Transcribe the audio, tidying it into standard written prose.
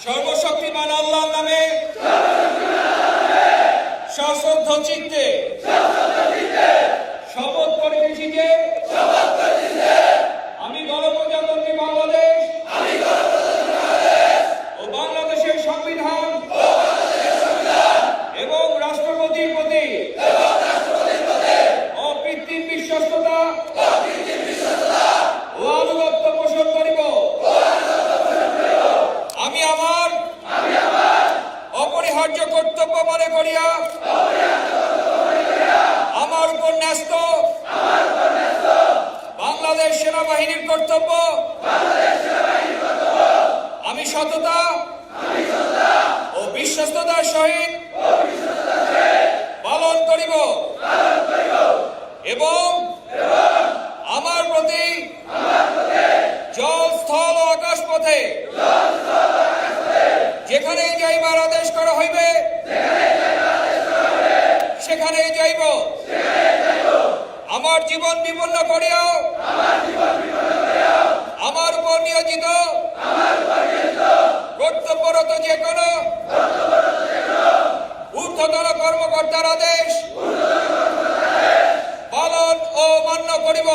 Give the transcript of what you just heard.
সর্বশক্তিমান আল্লাহর নামে সশ্রদ্ধ চিত্তে শপথ করিতেছি যে আমি গণপ্রজাতন্ত্রী বাংলাদেশ ও বাংলাদেশের সংবিধান এবং রাষ্ট্রপতির প্রতি অকৃত্রিম বিশ্বস্ততা ও আনুগত্য পোষণ করিব। আমি আমার অপরিহার্য কর্তব্য মনে করিয়া আমার উপর ন্যস্ত বাংলাদেশ সেনাবাহিনীর কর্তব্য আমি সততা ও বিশ্বস্ততার সহিত পালন করিব এবং আমার প্রতি জল স্থল ও আকাশ পথে যেখানেই যাইবার আদেশ করা হইবে সেখানেই যাইব। আমার জীবন বিপন্ন করিয়াও আমার উপর নিয়োজিত কর্তব্যরত যে কোনো ঊর্ধ্বতন কর্মকর্তার আদেশ পালন ও মান্য করিব।